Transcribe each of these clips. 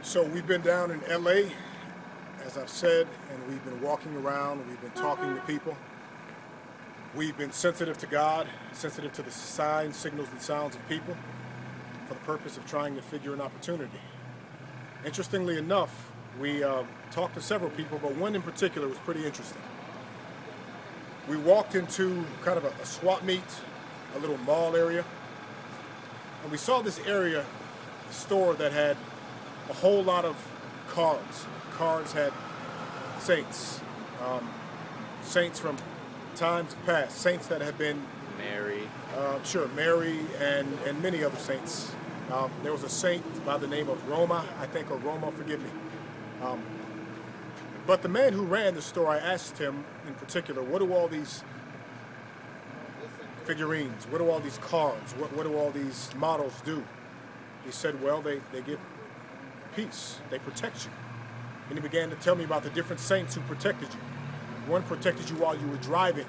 So we've been down in LA, as I've said, and we've been walking around, we've been talking to people. We've been sensitive to God, sensitive to the signs, signals, and sounds of people for the purpose of trying to figure an opportunity. Interestingly enough, we talked to several people, but one in particular was pretty interesting. We walked into kind of a swap meet, a little mall area, and we saw this area, a store that had a whole lot of cards. Cards had saints, saints from times past, saints that have been Mary. Mary and many other saints. There was a saint by the name of Roma, I think, or Roma, forgive me. But the man who ran the store, I asked him in particular, what do all these figurines, what do all these cards, what do all these models do? He said, well, they give peace, they protect you. And he began to tell me about the different saints who protected you. One protected you while you were driving,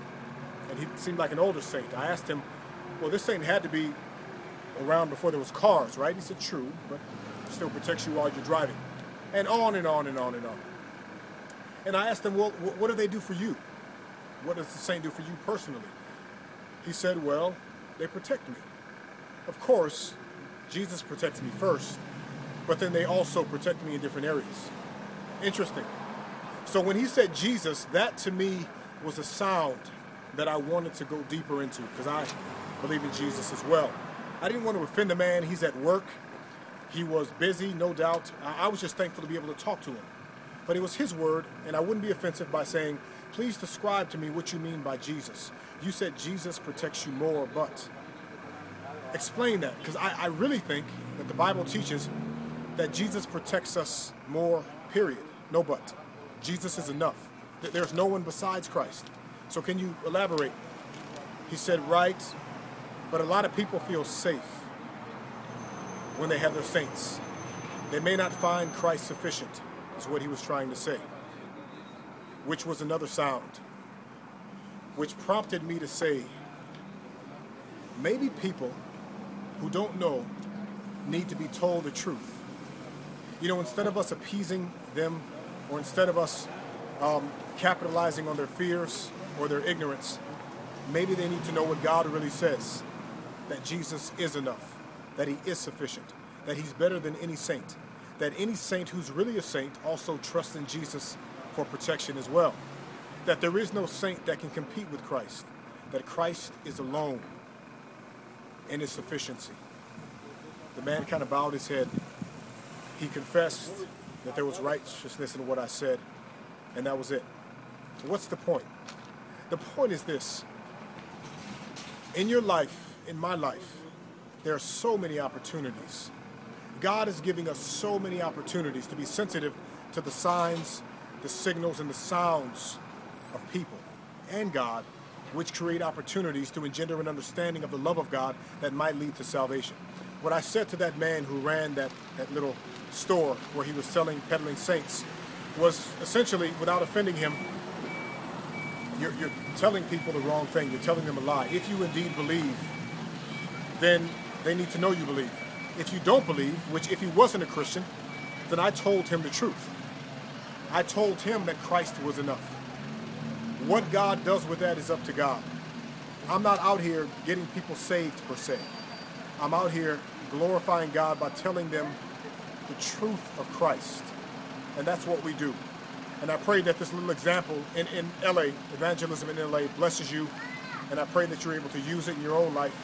and he seemed like an older saint. I asked him, well, this saint had to be around before there was cars, right? He said, true, but it still protects you while you're driving. And on and on and on and on. And I asked him, well, what do they do for you? What does the saint do for you personally? He said, well, they protect me. Of course, Jesus protects me first, but then they also protect me in different areas. Interesting. So when he said Jesus, that to me was a sound that I wanted to go deeper into, because I believe in Jesus as well. I didn't want to offend the man. He's at work. He was busy, no doubt. I was just thankful to be able to talk to him. But it was his word, and I wouldn't be offensive by saying, please describe to me what you mean by Jesus. You said Jesus protects you more, but explain that, because I really think that the Bible teaches that Jesus protects us more, period. No but. Jesus is enough. There's no one besides Christ. So can you elaborate? He said, right, but a lot of people feel safe when they have their saints. They may not find Christ sufficient, is what he was trying to say, which was another sound, which prompted me to say, maybe people who don't know need to be told the truth. You know, instead of us appeasing them, or instead of us capitalizing on their fears or their ignorance, maybe they need to know what God really says, that Jesus is enough, that he is sufficient, that he's better than any saint, that any saint who's really a saint also trusts in Jesus for protection as well, that there is no saint that can compete with Christ, that Christ is alone in his sufficiency. The man kind of bowed his head. He confessed that there was righteousness in what I said, and that was it. What's the point? The point is this. In your life, in my life, there are so many opportunities. God is giving us so many opportunities to be sensitive to the signs, the signals, and the sounds of people and God, which create opportunities to engender an understanding of the love of God that might lead to salvation. What I said to that man who ran that little store where he was peddling saints was essentially, without offending him, you're telling people the wrong thing. You're telling them a lie. If you indeed believe, then they need to know you believe. If you don't believe, which if he wasn't a Christian, then I told him the truth. I told him that Christ was enough. What God does with that is up to God. I'm not out here getting people saved per se. I'm out here glorifying God by telling them the truth of Christ. And that's what we do. And I pray that this little example in LA, evangelism in LA, blesses you. And I pray that you're able to use it in your own life.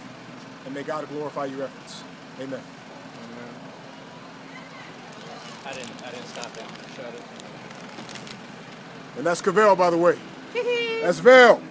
And may God glorify your efforts. Amen. Amen. I didn't stop it. I showed it. And that's Cavell, by the way. That's Val.